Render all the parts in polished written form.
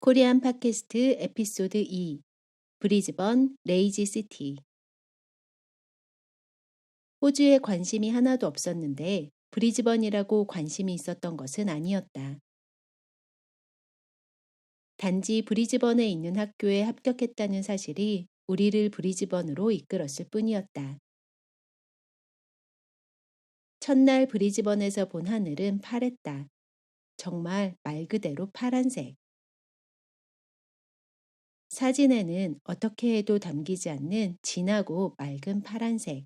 코리안 팟캐스트 에피소드 2 브리즈번 레이지 시티. 호주에 관심이 하나도 없었는데 브리즈번이라고 관심이 있었던 것은 아니었다. 단지 브리즈번에 있는 학교에 합격했다는 사실이 우리를 브리즈번으로 이끌었을 뿐이었다. 첫날 브리즈번에서 본 하늘은 파랬다. 정말 말 그대로 파란색. 사진에는 어떻게 해도 담기지 않는 진하고 맑은 파란색.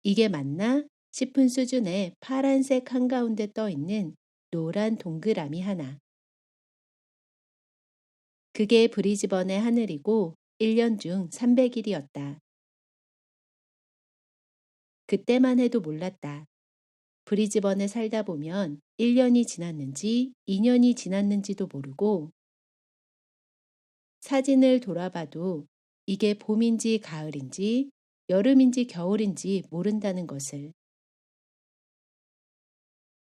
이게 맞나 싶은 수준의 파란색 한가운데 떠 있는 노란 동그라미 하나. 그게 브리즈번의 하늘이고 1년 중 300일이었다. 그때만 해도 몰랐다. 브리즈번에 살다 보면 1년이 지났는지 2년이 지났는지도 모르고 사진을 돌아봐도 이게 봄인지 가을인지 여름인지 겨울인지 모른다는 것을.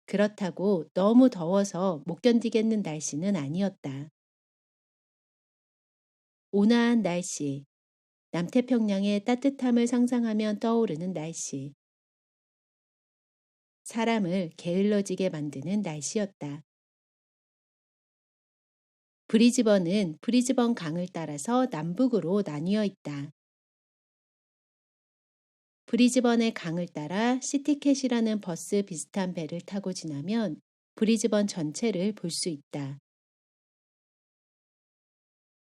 그렇다고 너무 더워서 못 견디겠는 날씨는 아니었다. 온화한 날씨, 남태평양의 따뜻함을 상상하면 떠오르는 날씨. 사람을 게을러지게 만드는 날씨였다. 브리즈번은 브리즈번 강을 따라서 남북으로 나뉘어 있다. 브리즈번의 강을 따라 시티캣이라는 버스 비슷한 배를 타고 지나면 브리즈번 전체를 볼 수 있다.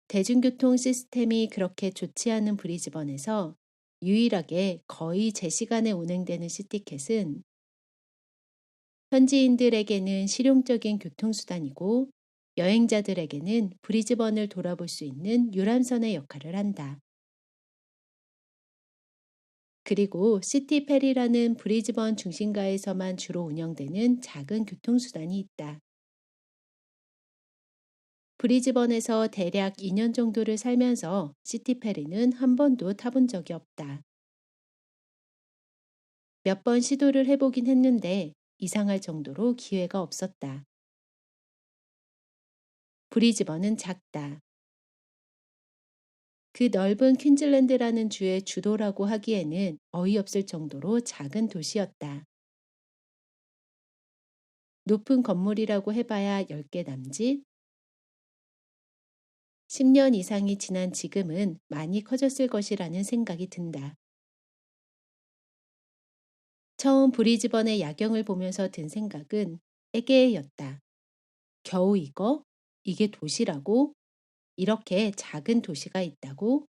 대중교통 시스템이 그렇게 좋지 않은 브리즈번에서 유일하게 거의 제 시간에 운행되는 시티캣은 현지인들에게는 실용적인 교통수단이고 여행자들에게는 브리즈번을 돌아볼 수 있는 유람선의 역할을 한다. 그리고 시티페리라는 브리즈번 중심가에서만 주로 운영되는 작은 교통수단이 있다. 브리즈번에서 대략 2년 정도를 살면서 시티페리는 한 번도 타본 적이 없다. 몇 번 시도를 해보긴 했는데 이상할 정도로 기회가 없었다. 브리즈번은 작다. 그 넓은 퀸즐랜드라는 주의 주도라고 하기에는 어이없을 정도로 작은 도시였다. 높은 건물이라고 해봐야 10개 남짓? 10년 이상이 지난 지금은 많이 커졌을 것이라는 생각이 든다. 처음 브리즈번의 야경을 보면서 든 생각은 에게였다. 겨우 이거? 이게 도시라고? 이렇게 작은 도시가 있다고?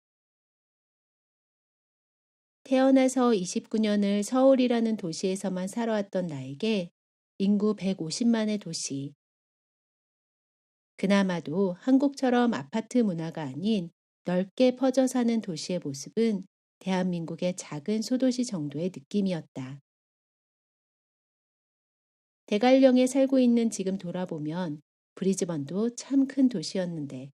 태어나서 29년을 서울이라는 도시에서만 살아왔던 나에게 인구 150만의 도시, 그나마도 한국처럼 아파트 문화가 아닌 넓게 퍼져 사는 도시의 모습은 대한민국의 작은 소도시 정도의 느낌이었다. 대관령에 살고 있는 지금 돌아보면 브리즈번도 참 큰 도시였는데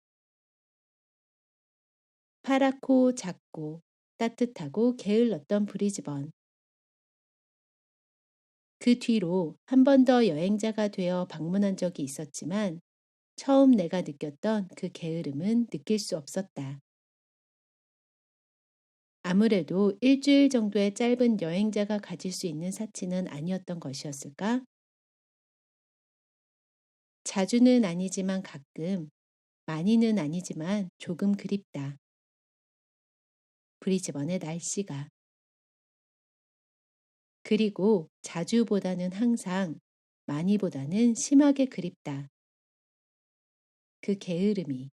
파랗고 작고 따뜻하고 게을렀던 브리즈번. 그 뒤로 한 번 더 여행자가 되어 방문한 적이 있었지만 처음 내가 느꼈던 그 게으름은 느낄 수 없었다. 아무래도 일주일 정도의 짧은 여행자가 가질 수 있는 사치는 아니었던 것이었을까? 자주는 아니지만 가끔, 많이는 아니지만 조금 그립다. 브리즈번의 날씨가. 그리고 자주보다는 항상, 많이보다는 심하게 그립다. 그 게으름이.